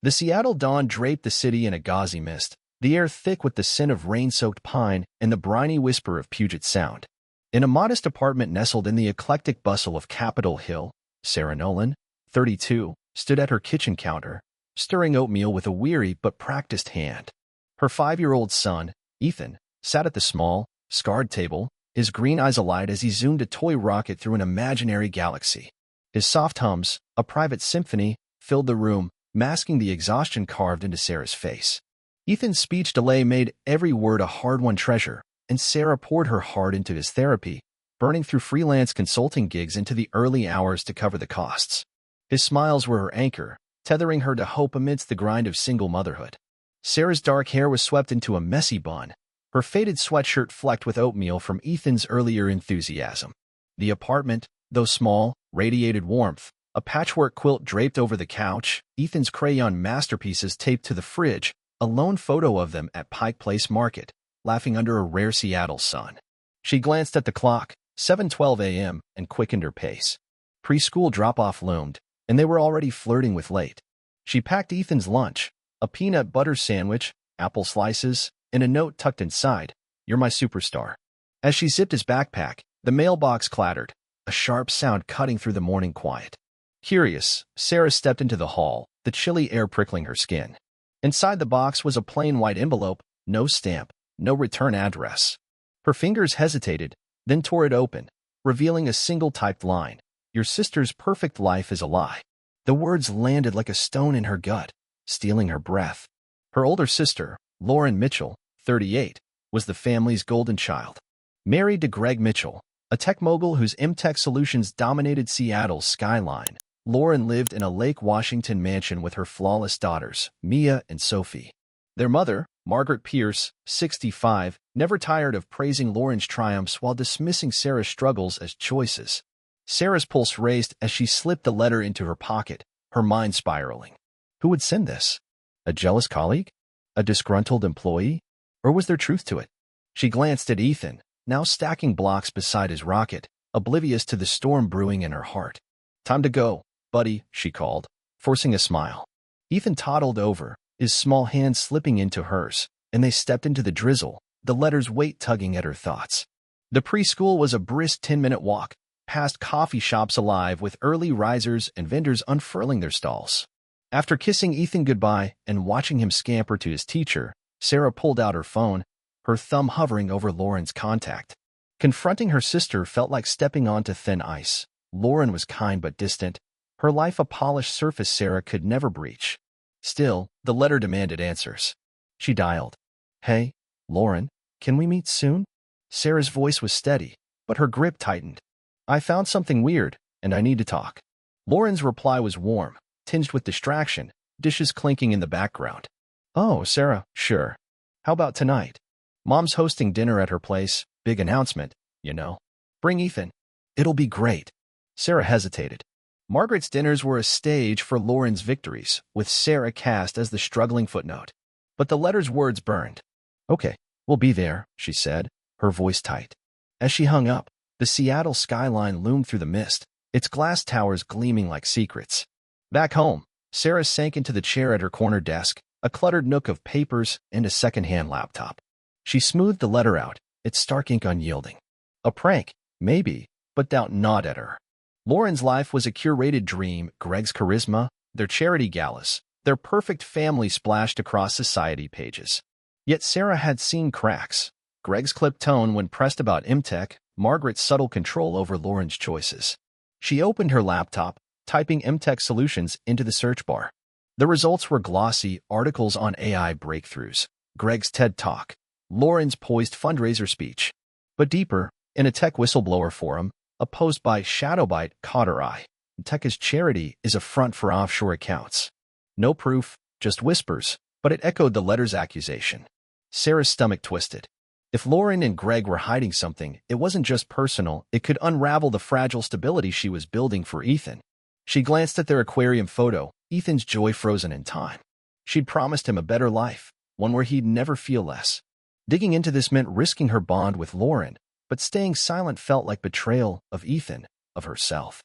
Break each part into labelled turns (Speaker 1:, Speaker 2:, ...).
Speaker 1: The Seattle dawn draped the city in a gauzy mist, the air thick with the scent of rain-soaked pine and the briny whisper of Puget Sound. In a modest apartment nestled in the eclectic bustle of Capitol Hill, Sarah Nolan, 32, stood at her kitchen counter, stirring oatmeal with a weary but practiced hand. Her 5-year-old son, Ethan, sat at the small, scarred table, his green eyes alight as he zoomed a toy rocket through an imaginary galaxy. His soft hums, a private symphony, filled the room, masking the exhaustion carved into Sarah's face. Ethan's speech delay made every word a hard-won treasure, and Sarah poured her heart into his therapy, burning through freelance consulting gigs into the early hours to cover the costs. His smiles were her anchor, tethering her to hope amidst the grind of single motherhood. Sarah's dark hair was swept into a messy bun, her faded sweatshirt flecked with oatmeal from Ethan's earlier enthusiasm. The apartment, though small, radiated warmth, a patchwork quilt draped over the couch, Ethan's crayon masterpieces taped to the fridge, a lone photo of them at Pike Place Market, laughing under a rare Seattle sun. She glanced at the clock, 7:12 a.m., and quickened her pace. Preschool drop-off loomed, and they were already flirting with late. She packed Ethan's lunch, a peanut butter sandwich, apple slices, and a note tucked inside, "You're my superstar." As she zipped his backpack, the mailbox clattered, a sharp sound cutting through the morning quiet. Curious, Sarah stepped into the hall, the chilly air prickling her skin. Inside the box was a plain white envelope, no stamp, no return address. Her fingers hesitated, then tore it open, revealing a single typed line, "Your sister's perfect life is a lie." The words landed like a stone in her gut, stealing her breath. Her older sister, Lauren Mitchell, 38, was the family's golden child. Married to Greg Mitchell, a tech mogul whose MTech solutions dominated Seattle's skyline, Lauren lived in a Lake Washington mansion with her flawless daughters, Mia and Sophie. Their mother, Margaret Pierce, 65, never tired of praising Lauren's triumphs while dismissing Sarah's struggles as choices. Sarah's pulse raced as she slipped the letter into her pocket, her mind spiraling. Who would send this? A jealous colleague? A disgruntled employee? Or was there truth to it? She glanced at Ethan, now stacking blocks beside his rocket, oblivious to the storm brewing in her heart. "Time to go, buddy," she called, forcing a smile. Ethan toddled over, his small hand slipping into hers, and they stepped into the drizzle, the letter's weight tugging at her thoughts. The preschool was a brisk 10-minute walk, past coffee shops alive with early risers and vendors unfurling their stalls. After kissing Ethan goodbye and watching him scamper to his teacher, Sarah pulled out her phone, her thumb hovering over Lauren's contact. Confronting her sister felt like stepping onto thin ice. Lauren was kind but distant, her life a polished surface Sarah could never breach. Still, the letter demanded answers. She dialed. "Hey, Lauren, can we meet soon?" Sarah's voice was steady, but her grip tightened. "I found something weird, and I need to talk." Lauren's reply was warm, tinged with distraction, dishes clinking in the background. "Oh, Sarah, sure. How about tonight? Mom's hosting dinner at her place, big announcement, you know. Bring Ethan. It'll be great." Sarah hesitated. Margaret's dinners were a stage for Lauren's victories, with Sarah cast as the struggling footnote. But the letter's words burned. "Okay, we'll be there," she said, her voice tight. As she hung up, the Seattle skyline loomed through the mist, its glass towers gleaming like secrets. Back home, Sarah sank into the chair at her corner desk, a cluttered nook of papers and a second-hand laptop. She smoothed the letter out, its stark ink unyielding. A prank, maybe, but doubt not at her. Lauren's life was a curated dream, Greg's charisma, their charity galas, their perfect family splashed across society pages. Yet Sarah had seen cracks. Greg's clipped tone when pressed about MTech, Margaret's subtle control over Lauren's choices. She opened her laptop, typing MTech solutions into the search bar. The results were glossy articles on AI breakthroughs, Greg's TED Talk, Lauren's poised fundraiser speech. But deeper, in a tech whistleblower forum, a post by Shadowbite caught her eye. Tech as charity is a front for offshore accounts. No proof, just whispers, but it echoed the letter's accusation. Sarah's stomach twisted. If Lauren and Greg were hiding something, it wasn't just personal, it could unravel the fragile stability she was building for Ethan. She glanced at their aquarium photo, Ethan's joy frozen in time. She'd promised him a better life, one where he'd never feel less. Digging into this meant risking her bond with Lauren, but staying silent felt like betrayal of Ethan, of herself.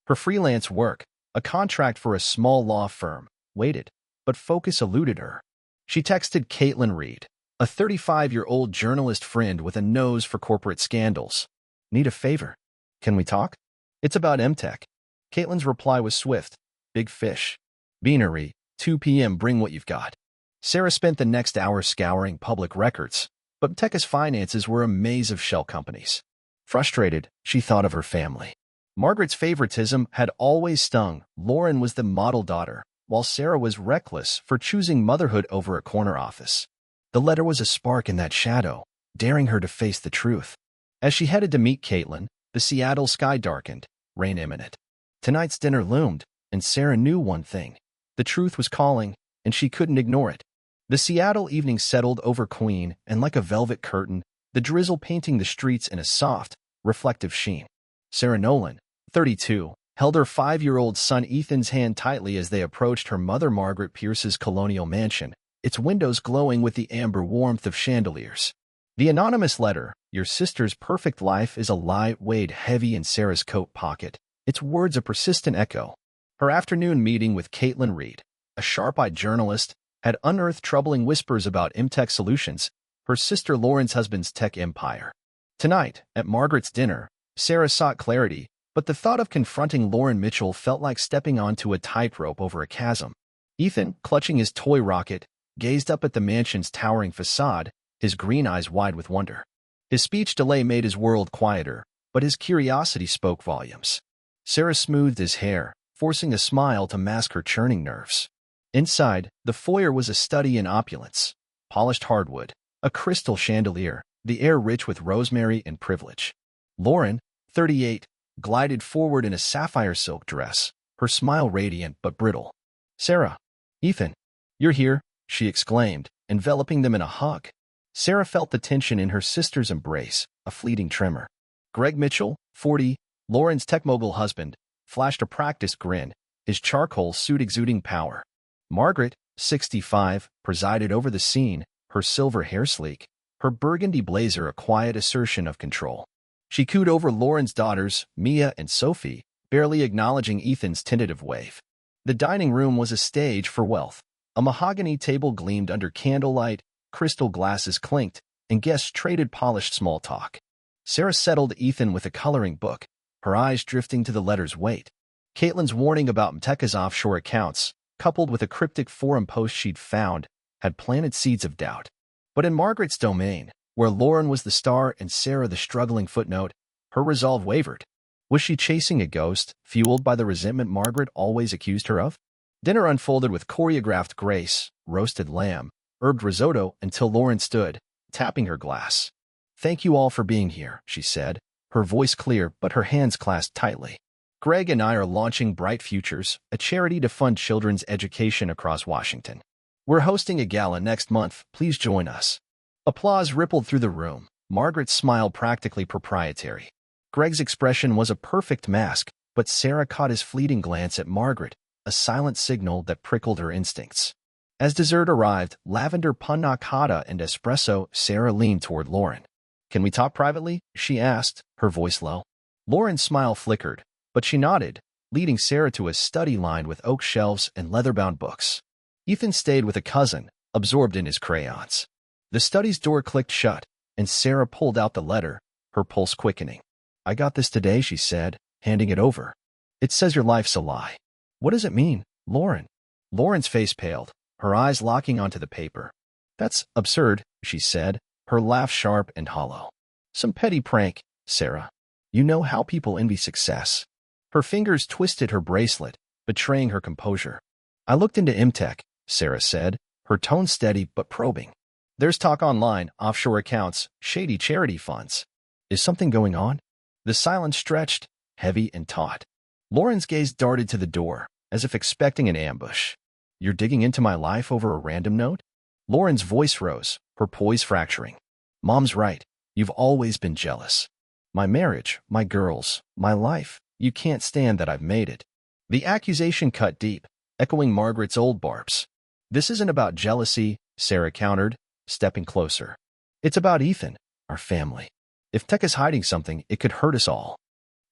Speaker 1: Her freelance work, a contract for a small law firm, waited, but focus eluded her. She texted Caitlin Reed, a 35-year-old journalist friend with a nose for corporate scandals. Need a favor? Can we talk? It's about MTech. Caitlin's reply was swift. Big fish. Beanery, 2 p.m. Bring what you've got. Sarah spent the next hour scouring public records, but MTech's finances were a maze of shell companies. Frustrated, she thought of her family. Margaret's favoritism had always stung. Lauren was the model daughter, while Sarah was reckless for choosing motherhood over a corner office. The letter was a spark in that shadow, daring her to face the truth. As she headed to meet Caitlin, the Seattle sky darkened, rain imminent. Tonight's dinner loomed, and Sarah knew one thing. The truth was calling, and she couldn't ignore it. The Seattle evening settled over Queen, and like a velvet curtain, the drizzle painting the streets in a soft, reflective sheen. Sarah Nolan, 32, held her 5-year-old son Ethan's hand tightly as they approached her mother Margaret Pierce's colonial mansion, its windows glowing with the amber warmth of chandeliers. The anonymous letter, "Your sister's perfect life is a lie," weighed heavy in Sarah's coat pocket, its words a persistent echo. Her afternoon meeting with Caitlin Reed, a sharp-eyed journalist, had unearthed troubling whispers about MTech Solutions, her sister Lauren's husband's tech empire. Tonight, at Margaret's dinner, Sarah sought clarity, but the thought of confronting Lauren Mitchell felt like stepping onto a tightrope over a chasm. Ethan, clutching his toy rocket, gazed up at the mansion's towering facade, his green eyes wide with wonder. His speech delay made his world quieter, but his curiosity spoke volumes. Sarah smoothed his hair, forcing a smile to mask her churning nerves. Inside, the foyer was a study in opulence. Polished hardwood, a crystal chandelier, the air rich with rosemary and privilege. Lauren, 38, glided forward in a sapphire silk dress, her smile radiant but brittle. "Sarah, Ethan, you're here," she exclaimed, enveloping them in a hug. Sarah felt the tension in her sister's embrace, a fleeting tremor. Greg Mitchell, 40, Lauren's tech mogul husband, flashed a practiced grin, his charcoal suit exuding power. Margaret, 65, presided over the scene, her silver hair sleek, her burgundy blazer a quiet assertion of control. She cooed over Lauren's daughters, Mia and Sophie, barely acknowledging Ethan's tentative wave. The dining room was a stage for wealth. A mahogany table gleamed under candlelight, crystal glasses clinked, and guests traded polished small talk. Sarah settled Ethan with a coloring book, her eyes drifting to the letter's weight. Caitlin's warning about Mteka's offshore accounts, coupled with a cryptic forum post she'd found, had planted seeds of doubt. But in Margaret's domain, where Lauren was the star and Sarah the struggling footnote, her resolve wavered. Was she chasing a ghost, fueled by the resentment Margaret always accused her of? Dinner unfolded with choreographed grace, roasted lamb, herbed risotto until Lauren stood, tapping her glass. "Thank you all for being here," she said, her voice clear but her hands clasped tightly. "Greg and I are launching Bright Futures, a charity to fund children's education across Washington. We're hosting a gala next month. Please join us." Applause rippled through the room, Margaret's smile practically proprietary. Greg's expression was a perfect mask, but Sarah caught his fleeting glance at Margaret, a silent signal that prickled her instincts. As dessert arrived, lavender panna cotta and espresso, Sarah leaned toward Lauren. "Can we talk privately?" she asked, her voice low. Lauren's smile flickered, but she nodded, leading Sarah to a study lined with oak shelves and leather-bound books. Ethan stayed with a cousin, absorbed in his crayons. The study's door clicked shut, and Sarah pulled out the letter, her pulse quickening. "I got this today," she said, handing it over. "It says your life's a lie." "What does it mean, Lauren?" Lauren's face paled, her eyes locking onto the paper. "That's absurd," she said, her laugh sharp and hollow. "Some petty prank, Sarah. You know how people envy success." Her fingers twisted her bracelet, betraying her composure. "I looked into MTech," Sarah said, her tone steady but probing. "There's talk online, offshore accounts, shady charity funds. Is something going on?" The silence stretched, heavy and taut. Lauren's gaze darted to the door, as if expecting an ambush. "You're digging into my life over a random note?" Lauren's voice rose, her poise fracturing. "Mom's right. You've always been jealous. My marriage, my girls, my life. You can't stand that I've made it." The accusation cut deep, echoing Margaret's old barbs. "This isn't about jealousy," Sarah countered, stepping closer. "It's about Ethan, our family. If Tech is hiding something, it could hurt us all.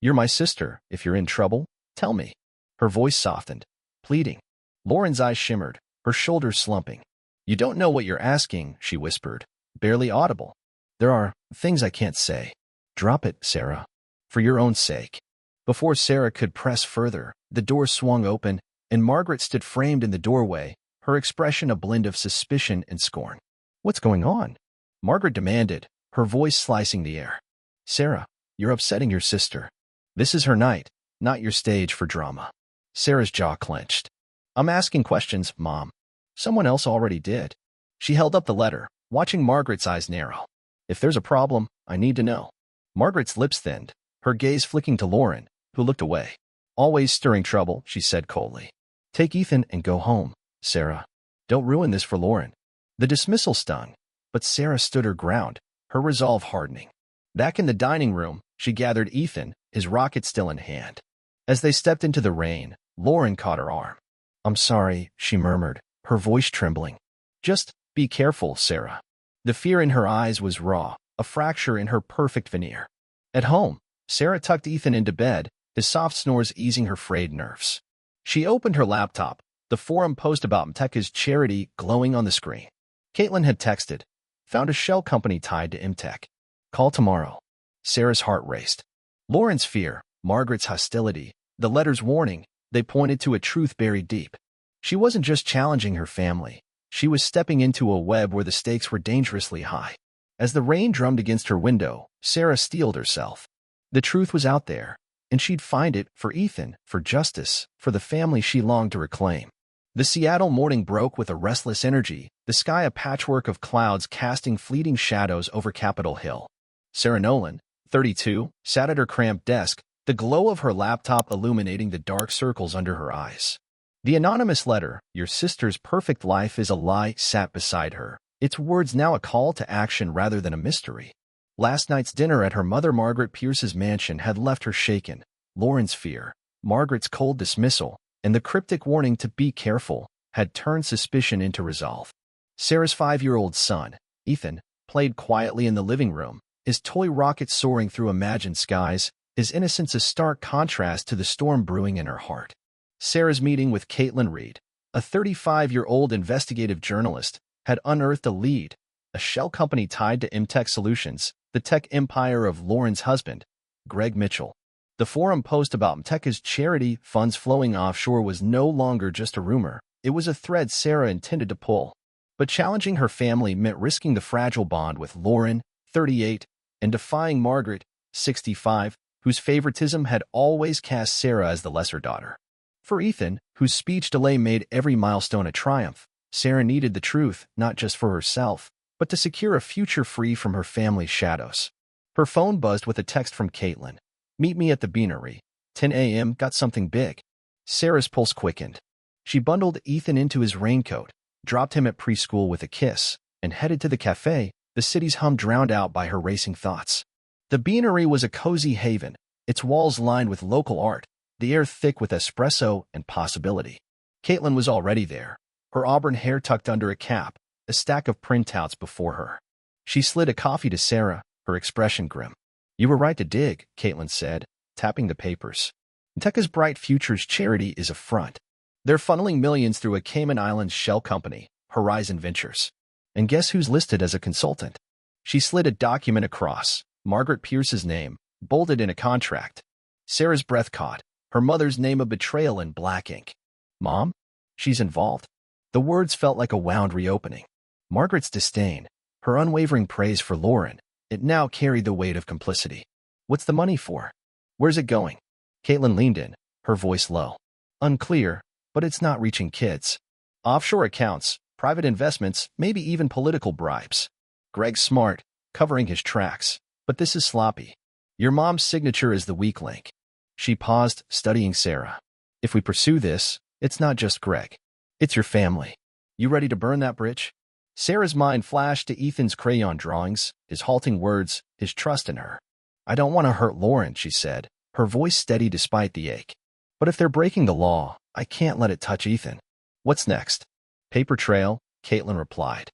Speaker 1: You're my sister. If you're in trouble, tell me." Her voice softened, pleading. Lauren's eyes shimmered, her shoulders slumping. "You don't know what you're asking," she whispered, barely audible. "There are things I can't say." "Drop it, Sarah. For your own sake." Before Sarah could press further, the door swung open, and Margaret stood framed in the doorway, her expression a blend of suspicion and scorn. "What's going on?" Margaret demanded, her voice slicing the air. "Sarah, you're upsetting your sister. This is her night, not your stage for drama." Sarah's jaw clenched. "I'm asking questions, Mom. Someone else already did." She held up the letter, watching Margaret's eyes narrow. "If there's a problem, I need to know." Margaret's lips thinned, her gaze flicking to Lauren, who looked away. "Always stirring trouble," she said coldly. "Take Ethan and go home, Sarah. Don't ruin this for Lauren." The dismissal stung, but Sarah stood her ground, her resolve hardening. Back in the dining room, she gathered Ethan, his rocket still in hand. As they stepped into the rain, Lauren caught her arm. "I'm sorry," she murmured, her voice trembling. "Just be careful, Sarah." The fear in her eyes was raw, a fracture in her perfect veneer. At home, Sarah tucked Ethan into bed, his soft snores easing her frayed nerves. She opened her laptop, the forum post about Mteka's charity glowing on the screen. Caitlin had texted, "Found a shell company tied to Imtech. Call tomorrow." Sarah's heart raced. Lauren's fear, Margaret's hostility, the letter's warning, they pointed to a truth buried deep. She wasn't just challenging her family. She was stepping into a web where the stakes were dangerously high. As the rain drummed against her window, Sarah steeled herself. The truth was out there, and she'd find it for Ethan, for justice, for the family she longed to reclaim. The Seattle morning broke with a restless energy, the sky a patchwork of clouds casting fleeting shadows over Capitol Hill. Sarah Nolan, 32, sat at her cramped desk, the glow of her laptop illuminating the dark circles under her eyes. The anonymous letter, "Your sister's perfect life is a lie," sat beside her, its words now a call to action rather than a mystery. Last night's dinner at her mother Margaret Pierce's mansion had left her shaken. Lauren's fear, Margaret's cold dismissal, and the cryptic warning to be careful had turned suspicion into resolve. Sarah's 5-year-old son, Ethan, played quietly in the living room, his toy rocket soaring through imagined skies, his innocence a stark contrast to the storm brewing in her heart. Sarah's meeting with Caitlin Reed, a 35-year-old investigative journalist, had unearthed a lead, a shell company tied to Imtech Solutions, the tech empire of Lauren's husband, Greg Mitchell. The forum post about Mteka's charity funds flowing offshore was no longer just a rumor. It was a thread Sarah intended to pull. But challenging her family meant risking the fragile bond with Lauren, 38, and defying Margaret, 65, whose favoritism had always cast Sarah as the lesser daughter. For Ethan, whose speech delay made every milestone a triumph, Sarah needed the truth, not just for herself, but to secure a future free from her family's shadows. Her phone buzzed with a text from Caitlin. "Meet me at the Beanery. 10 a.m. Got something big." Sarah's pulse quickened. She bundled Ethan into his raincoat, dropped him at preschool with a kiss, and headed to the cafe, the city's hum drowned out by her racing thoughts. The Beanery was a cozy haven, its walls lined with local art, the air thick with espresso and possibility. Caitlin was already there, her auburn hair tucked under a cap, a stack of printouts before her. She slid a coffee to Sarah, her expression grim. "You were right to dig," Caitlin said, tapping the papers. "Mteka's Bright Futures charity is a front. They're funneling millions through a Cayman Islands shell company, Horizon Ventures. And guess who's listed as a consultant?" She slid a document across, Margaret Pierce's name, bolded in a contract. Sarah's breath caught, her mother's name a betrayal in black ink. "Mom? She's involved." The words felt like a wound reopening. Margaret's disdain, her unwavering praise for Lauren, it now carried the weight of complicity. "What's the money for? Where's it going?" Caitlin leaned in, her voice low. "Unclear, but it's not reaching kids. Offshore accounts, private investments, maybe even political bribes. Greg's smart, covering his tracks, but this is sloppy. Your mom's signature is the weak link." She paused, studying Sarah. "If we pursue this, it's not just Greg. It's your family. You ready to burn that bridge?" Sarah's mind flashed to Ethan's crayon drawings, his halting words, his trust in her. "I don't want to hurt Lauren," she said, her voice steady despite the ache. "But if they're breaking the law, I can't let it touch Ethan." "What's next?" "Paper trail," Caitlin replied.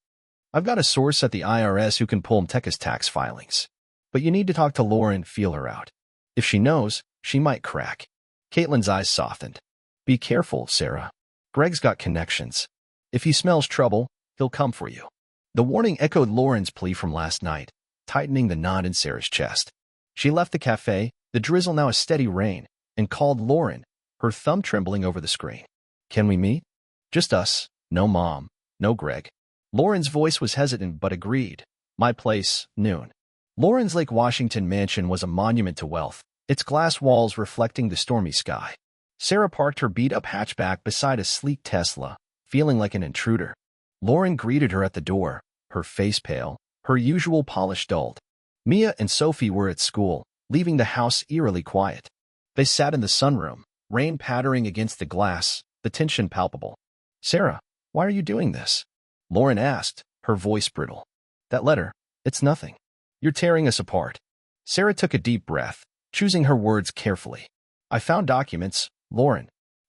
Speaker 1: "I've got a source at the IRS who can pull Mteka's tax filings. But you need to talk to Lauren, feel her out. If she knows, she might crack." Caitlin's eyes softened. "Be careful, Sarah. Greg's got connections." If he smells trouble, he'll come for you. The warning echoed Lauren's plea from last night, tightening the knot in Sarah's chest. She left the cafe, the drizzle now a steady rain, and called Lauren, her thumb trembling over the screen. Can we meet? Just us. No mom. No Greg. Lauren's voice was hesitant but agreed. My place, noon. Lauren's Lake Washington mansion was a monument to wealth, its glass walls reflecting the stormy sky. Sarah parked her beat-up hatchback beside a sleek Tesla, feeling like an intruder. Lauren greeted her at the door, her face pale, her usual polish dulled. Mia and Sophie were at school, leaving the house eerily quiet. They sat in the sunroom, rain pattering against the glass, the tension palpable. Sarah, why are you doing this? Lauren asked, her voice brittle. That letter, it's nothing. You're tearing us apart. Sarah took a deep breath, choosing her words carefully. I found documents, Lauren.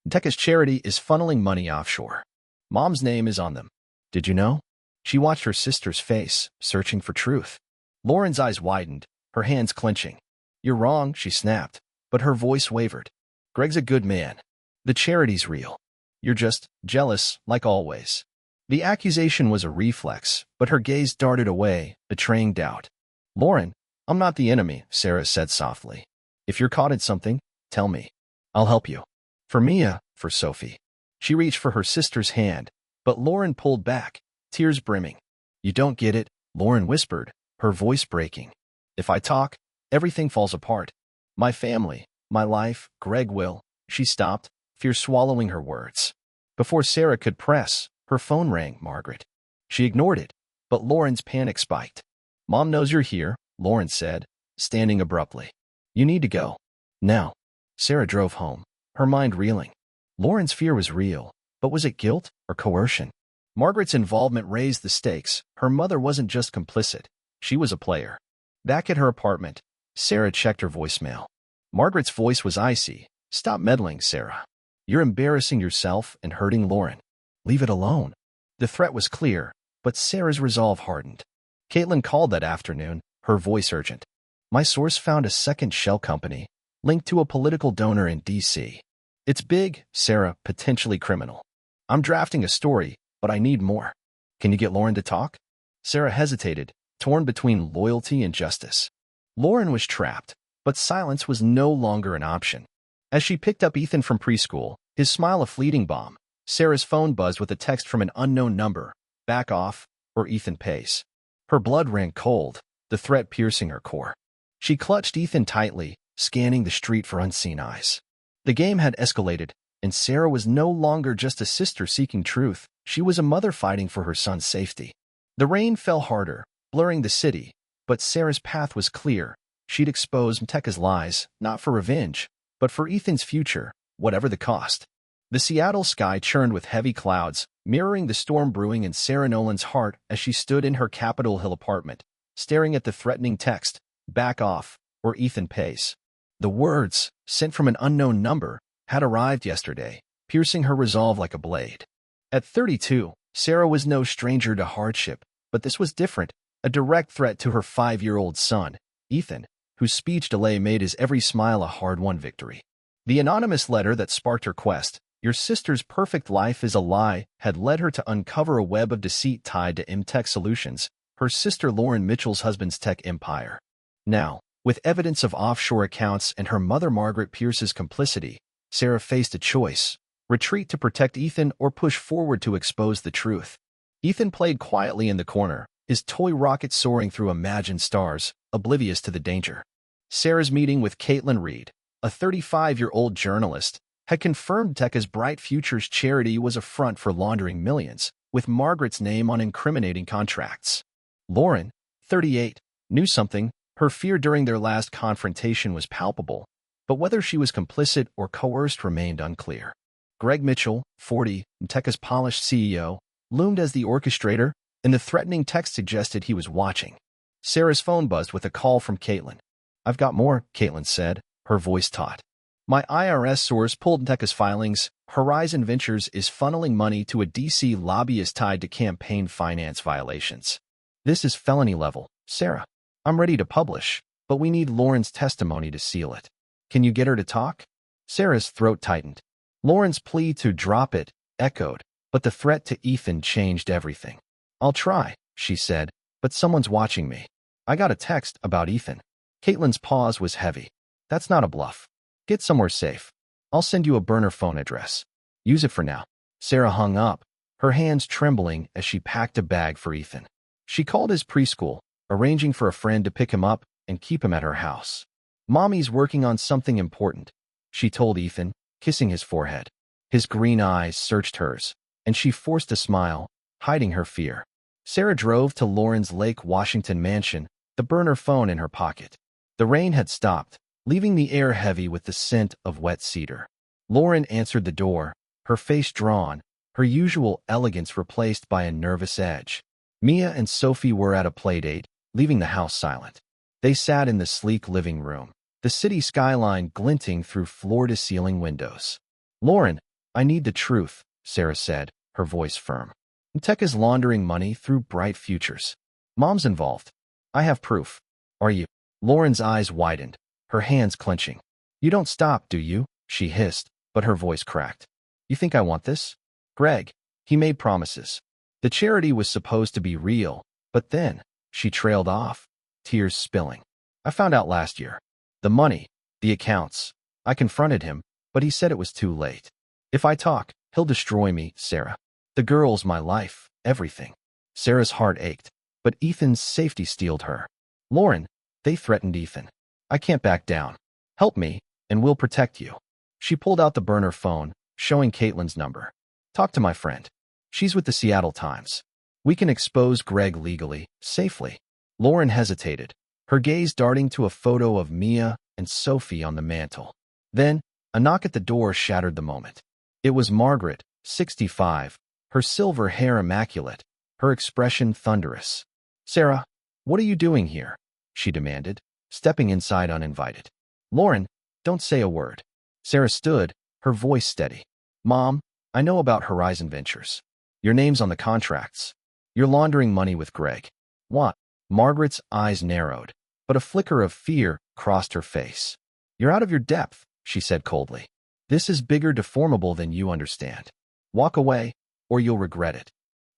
Speaker 1: Teka's charity is funneling money offshore. Mom's name is on them. Did you know? She watched her sister's face, searching for truth. Lauren's eyes widened, her hands clenching. You're wrong, she snapped, but her voice wavered. Greg's a good man. The charity's real. You're just jealous, like always. The accusation was a reflex, but her gaze darted away, betraying doubt. Lauren, I'm not the enemy, Sarah said softly. If you're caught in something, tell me. I'll help you. For Mia, for Sophie. She reached for her sister's hand, but Lauren pulled back, tears brimming. You don't get it, Lauren whispered, her voice breaking. If I talk, everything falls apart. My family, my life, Greg will. She stopped, fear swallowing her words. Before Sarah could press, her phone rang, Margaret. She ignored it, but Lauren's panic spiked. Mom knows you're here, Lauren said, standing abruptly. You need to go. Now. Sarah drove home, her mind reeling. Lauren's fear was real, but was it guilt or coercion? Margaret's involvement raised the stakes. Her mother wasn't just complicit. She was a player. Back at her apartment, Sarah checked her voicemail. Margaret's voice was icy. Stop meddling, Sarah. You're embarrassing yourself and hurting Lauren. Leave it alone. The threat was clear, but Sarah's resolve hardened. Caitlin called that afternoon, her voice urgent. My source found a second shell company, linked to a political donor in D.C. It's big, Sarah, potentially criminal. I'm drafting a story, but I need more. Can you get Lauren to talk? Sarah hesitated, torn between loyalty and justice. Lauren was trapped, but silence was no longer an option. As she picked up Ethan from preschool, his smile a fleeting bomb, Sarah's phone buzzed with a text from an unknown number. Back off, or Ethan pays. Her blood ran cold, the threat piercing her core. She clutched Ethan tightly, scanning the street for unseen eyes. The game had escalated, and Sarah was no longer just a sister seeking truth. She was a mother fighting for her son's safety. The rain fell harder, blurring the city, but Sarah's path was clear. She'd expose Teka's lies, not for revenge, but for Ethan's future, whatever the cost. The Seattle sky churned with heavy clouds, mirroring the storm brewing in Sarah Nolan's heart as she stood in her Capitol Hill apartment, staring at the threatening text, back off, or Ethan pays. The words, sent from an unknown number, had arrived yesterday, piercing her resolve like a blade. At 32, Sarah was no stranger to hardship, but this was different, a direct threat to her 5-year-old son, Ethan, whose speech delay made his every smile a hard-won victory. The anonymous letter that sparked her quest, Your sister's perfect life is a lie, had led her to uncover a web of deceit tied to M-Tech Solutions, her sister Lauren Mitchell's husband's tech empire. Now, with evidence of offshore accounts and her mother Margaret Pierce's complicity, Sarah faced a choice: retreat to protect Ethan or push forward to expose the truth. Ethan played quietly in the corner, his toy rocket soaring through imagined stars, oblivious to the danger. Sarah's meeting with Caitlin Reed, a 35-year-old journalist, had confirmed Teka's Bright Futures charity was a front for laundering millions, with Margaret's name on incriminating contracts. Lauren, 38, knew something. Her fear during their last confrontation was palpable, but whether she was complicit or coerced remained unclear. Greg Mitchell, 40, Teka's polished CEO, loomed as the orchestrator, and the threatening text suggested he was watching. Sarah's phone buzzed with a call from Caitlin. "I've got more," Caitlin said, her voice taut. "My IRS source pulled Teka's filings. Horizon Ventures is funneling money to a D.C. lobbyist tied to campaign finance violations. This is felony level, Sarah. I'm ready to publish, but we need Lauren's testimony to seal it. Can you get her to talk?" Sarah's throat tightened. Lauren's plea to drop it echoed, But the threat to Ethan changed everything. "I'll try," she said, "but someone's watching me. I got a text about Ethan." Caitlin's pause was heavy. "That's not a bluff. Get somewhere safe. I'll send you a burner phone address. Use it for now." Sarah hung up, her hands trembling as she packed a bag for Ethan. She called his preschool, arranging for a friend to pick him up and keep him at her house. "Mommy's working on something important," she told Ethan, kissing his forehead. His green eyes searched hers, and she forced a smile, hiding her fear. Sarah drove to Lauren's Lake Washington mansion, the burner phone in her pocket. The rain had stopped, leaving the air heavy with the scent of wet cedar. Lauren answered the door, her face drawn, her usual elegance replaced by a nervous edge. Mia and Sophie were at a playdate, leaving the house silent. They sat in the sleek living room, the city skyline glinting through floor-to-ceiling windows. "Lauren, I need the truth," Sarah said, her voice firm. "Tech is laundering money through Bright Futures. Mom's involved. I have proof. Are you?" Lauren's eyes widened, her hands clenching. "You don't stop, do you?" she hissed, but her voice cracked. "You think I want this?" "Greg, he made promises. The charity was supposed to be real, but then," she trailed off, tears spilling. "I found out last year. The money, the accounts. I confronted him, but he said it was too late. If I talk, he'll destroy me, Sarah. The girl's my life, everything." Sarah's heart ached, but Ethan's safety steeled her. "Lauren, they threatened Ethan. I can't back down. Help me, and we'll protect you." She pulled out the burner phone, showing Caitlin's number. "Talk to my friend. She's with the Seattle Times. We can expose Greg legally, safely." Lauren hesitated, her gaze darting to a photo of Mia and Sophie on the mantel. Then, a knock at the door shattered the moment. It was Margaret, 65, her silver hair immaculate, her expression thunderous. "Sarah, what are you doing here?" she demanded, stepping inside uninvited. "Lauren, don't say a word." Sarah stood, her voice steady. "Mom, I know about Horizon Ventures. Your name's on the contracts. You're laundering money with Greg." "What?" Margaret's eyes narrowed, but a flicker of fear crossed her face. "You're out of your depth," she said coldly. "This is bigger deformable than you understand. Walk away, or you'll regret it."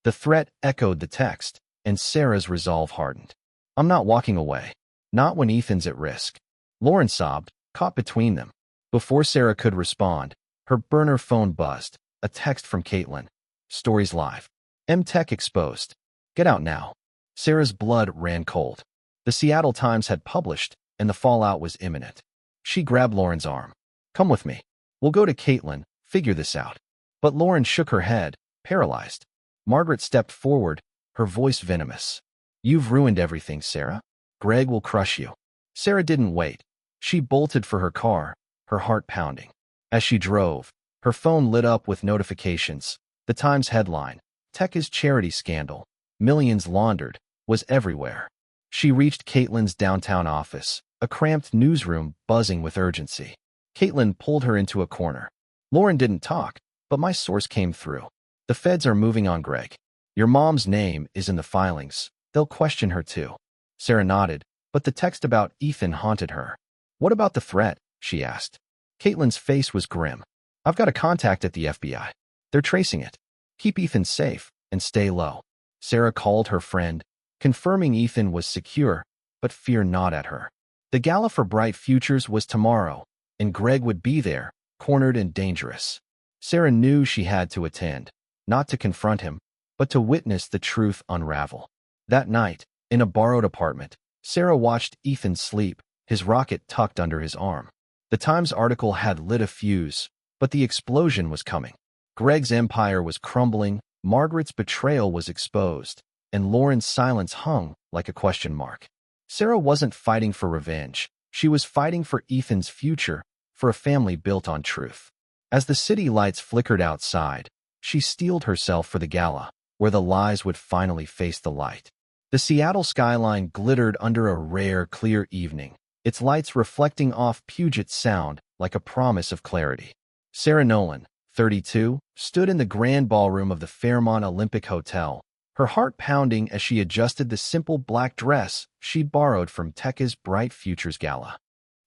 Speaker 1: The threat echoed the text, and Sarah's resolve hardened. "I'm not walking away. Not when Ethan's at risk." Lauren sobbed, caught between them. Before Sarah could respond, her burner phone buzzed, a text from Caitlin. "Stories live. M-Tech exposed. Get out now." Sarah's blood ran cold. The Seattle Times had published, and the fallout was imminent. She grabbed Lauren's arm. "Come with me. We'll go to Caitlin, figure this out." But Lauren shook her head, paralyzed. Margaret stepped forward, her voice venomous. "You've ruined everything, Sarah. Greg will crush you." Sarah didn't wait. She bolted for her car, her heart pounding. As she drove, her phone lit up with notifications. The Times headline, "Tech is charity scandal. Millions laundered," was everywhere. She reached Caitlin's downtown office, a cramped newsroom buzzing with urgency. Caitlin pulled her into a corner. "Lauren didn't talk, but my source came through. The feds are moving on Greg. Your mom's name is in the filings. They'll question her too." Sarah nodded, but the text about Ethan haunted her. "What about the threat?" she asked. Caitlin's face was grim. "I've got a contact at the FBI. They're tracing it. Keep Ethan safe and stay low." Sarah called her friend, confirming Ethan was secure, but fear gnawed at her. The gala for Bright Futures was tomorrow, and Greg would be there, cornered and dangerous. Sarah knew she had to attend, not to confront him, but to witness the truth unravel. That night, in a borrowed apartment, Sarah watched Ethan sleep, his rocket tucked under his arm. The Times article had lit a fuse, but the explosion was coming. Greg's empire was crumbling, Margaret's betrayal was exposed, and Lauren's silence hung like a question mark. Sarah wasn't fighting for revenge. She was fighting for Ethan's future, for a family built on truth. As the city lights flickered outside, she steeled herself for the gala, where the lies would finally face the light. The Seattle skyline glittered under a rare, clear evening, its lights reflecting off Puget Sound like a promise of clarity. Sarah Nolan, 32, stood in the grand ballroom of the Fairmont Olympic Hotel, her heart pounding as she adjusted the simple black dress she'd borrowed from Tekka's Bright Futures Gala.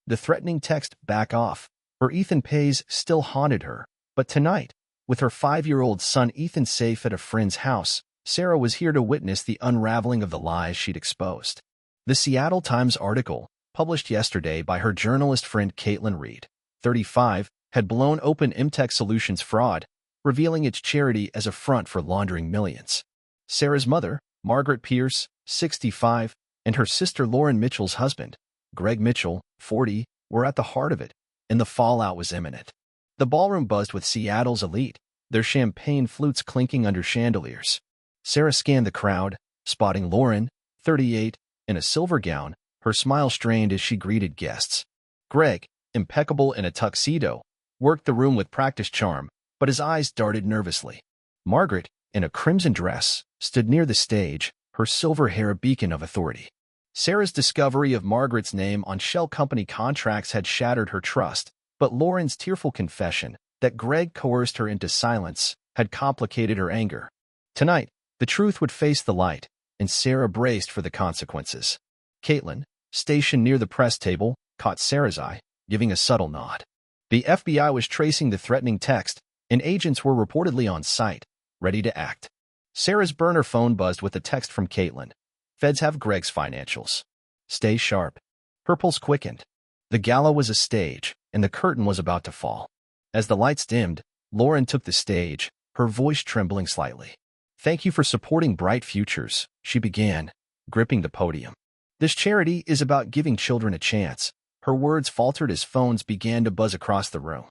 Speaker 1: The threatening text, "back off," for Ethan Pays still haunted her, but tonight, With her 5-year-old son Ethan safe at a friend's house, Sarah was here to witness the unraveling of the lies she'd exposed. The Seattle Times article, published yesterday by her journalist friend Caitlin Reed, 35, had blown open Imtech Solutions fraud, revealing its charity as a front for laundering millions. Sarah's mother, Margaret Pierce, 65, and her sister Lauren Mitchell's husband, Greg Mitchell, 40, were at the heart of it, and the fallout was imminent. The ballroom buzzed with Seattle's elite, their champagne flutes clinking under chandeliers. Sarah scanned the crowd, spotting Lauren, 38, in a silver gown, her smile strained as she greeted guests. Greg, impeccable in a tuxedo, worked the room with practiced charm, but his eyes darted nervously. Margaret, in a crimson dress, stood near the stage, her silver hair a beacon of authority. Sarah's discovery of Margaret's name on shell company contracts had shattered her trust, but Lauren's tearful confession that Greg coerced her into silence had complicated her anger. Tonight, the truth would face the light, and Sarah braced for the consequences. Caitlin, stationed near the press table, caught Sarah's eye, giving a subtle nod. The FBI was tracing the threatening text, and agents were reportedly on site, ready to act. Sarah's burner phone buzzed with a text from Caitlin. Feds have Greg's financials. Stay sharp. Her pulse quickened. The gala was a stage, and the curtain was about to fall. As the lights dimmed, Lauren took the stage, her voice trembling slightly. Thank you for supporting Bright Futures, she began, gripping the podium. This charity is about giving children a chance. Her words faltered as phones began to buzz across the room.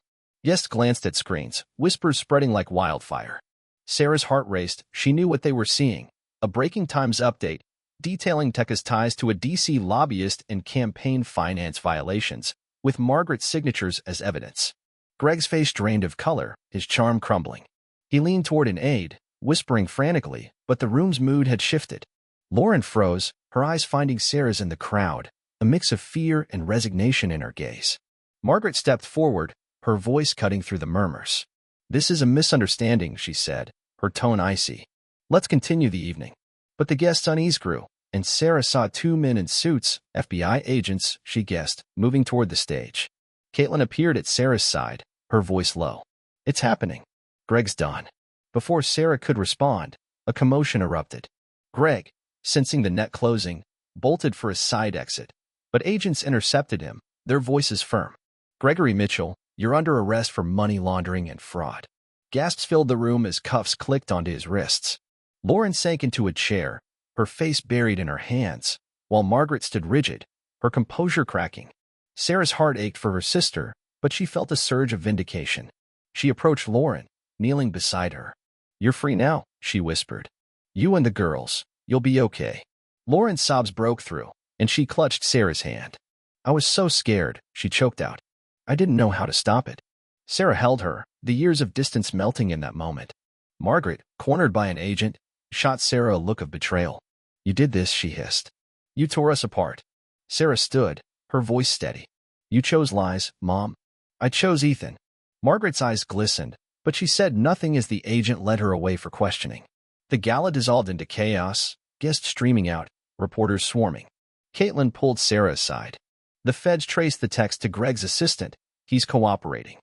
Speaker 1: Guests glanced at screens, whispers spreading like wildfire. Sarah's heart raced. She knew what they were seeing. A Breaking Times update, detailing Tekka's ties to a D.C. lobbyist and campaign finance violations, with Margaret's signatures as evidence. Greg's face drained of color, his charm crumbling. He leaned toward an aide, whispering frantically, but the room's mood had shifted. Lauren froze, her eyes finding Sarah's in the crowd, a mix of fear and resignation in her gaze. Margaret stepped forward, her voice cutting through the murmurs. This is a misunderstanding, she said, her tone icy. Let's continue the evening. But the guests' unease grew, and Sarah saw 2 men in suits, FBI agents, she guessed, moving toward the stage. Caitlin appeared at Sarah's side, her voice low. It's happening. Greg's done. Before Sarah could respond, a commotion erupted. Greg, sensing the net closing, bolted for a side exit, but agents intercepted him, their voices firm. Gregory Mitchell, you're under arrest for money laundering and fraud. Gasps filled the room as cuffs clicked onto his wrists. Lauren sank into a chair, her face buried in her hands, while Margaret stood rigid, her composure cracking. Sarah's heart ached for her sister, but she felt a surge of vindication. She approached Lauren, kneeling beside her. You're free now, she whispered. You and the girls, you'll be okay. Lauren's sobs broke through, and she clutched Sarah's hand. I was so scared, she choked out. I didn't know how to stop it. Sarah held her, the years of distance melting in that moment. Margaret, cornered by an agent, shot Sarah a look of betrayal. You did this, she hissed. You tore us apart. Sarah stood, her voice steady. You chose lies, Mom. I chose Ethan. Margaret's eyes glistened, but she said nothing as the agent led her away for questioning. The gala dissolved into chaos, guests streaming out, reporters swarming. Caitlin pulled Sarah aside. The feds traced the text to Greg's assistant. He's cooperating.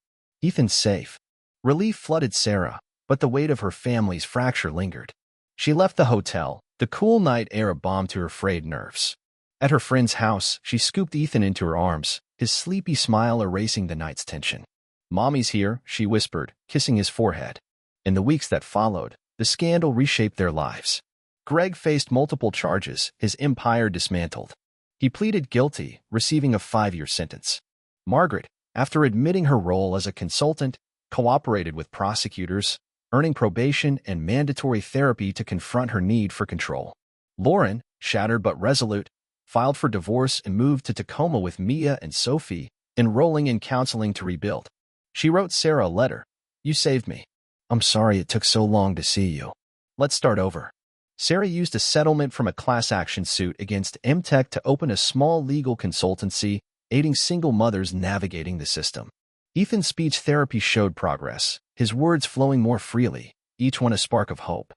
Speaker 1: Ethan's safe. Relief flooded Sarah, but the weight of her family's fracture lingered. She left the hotel, the cool night air a balm to her frayed nerves. At her friend's house, she scooped Ethan into her arms, his sleepy smile erasing the night's tension. Mommy's here, she whispered, kissing his forehead. In the weeks that followed, the scandal reshaped their lives. Greg faced multiple charges, his empire dismantled. He pleaded guilty, receiving a 5-year sentence. Margaret, after admitting her role as a consultant, cooperated with prosecutors, earning probation and mandatory therapy to confront her need for control. Lauren, shattered but resolute, filed for divorce and moved to Tacoma with Mia and Sophie, enrolling in counseling to rebuild. She wrote Sarah a letter. You saved me. I'm sorry it took so long to see you. Let's start over. Sarah used a settlement from a class action suit against Imtech to open a small legal consultancy, aiding single mothers navigating the system. Ethan's speech therapy showed progress, his words flowing more freely, each one a spark of hope.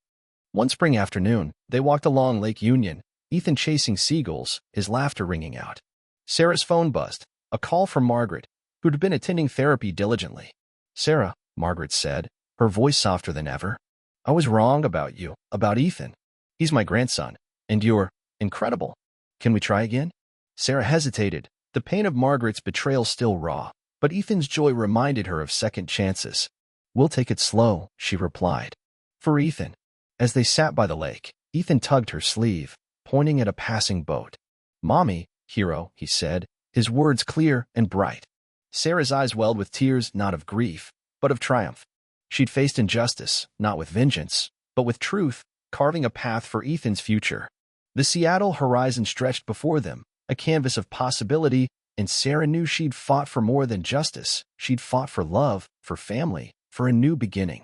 Speaker 1: One spring afternoon, they walked along Lake Union, Ethan chasing seagulls, his laughter ringing out. Sarah's phone buzzed, a call from Margaret, who'd been attending therapy diligently. Sarah, Margaret said, her voice softer than ever. I was wrong about you, about Ethan. He's my grandson, and you're incredible. Can we try again? Sarah hesitated, the pain of Margaret's betrayal still raw, but Ethan's joy reminded her of second chances. We'll take it slow, she replied. For Ethan. As they sat by the lake, Ethan tugged her sleeve, pointing at a passing boat. Mommy, hero, he said, his words clear and bright. Sarah's eyes welled with tears not of grief, but of triumph. She'd faced injustice, not with vengeance, but with truth, carving a path for Ethan's future. The Seattle horizon stretched before them, a canvas of possibility, and Sarah knew she'd fought for more than justice. She'd fought for love, for family, for a new beginning.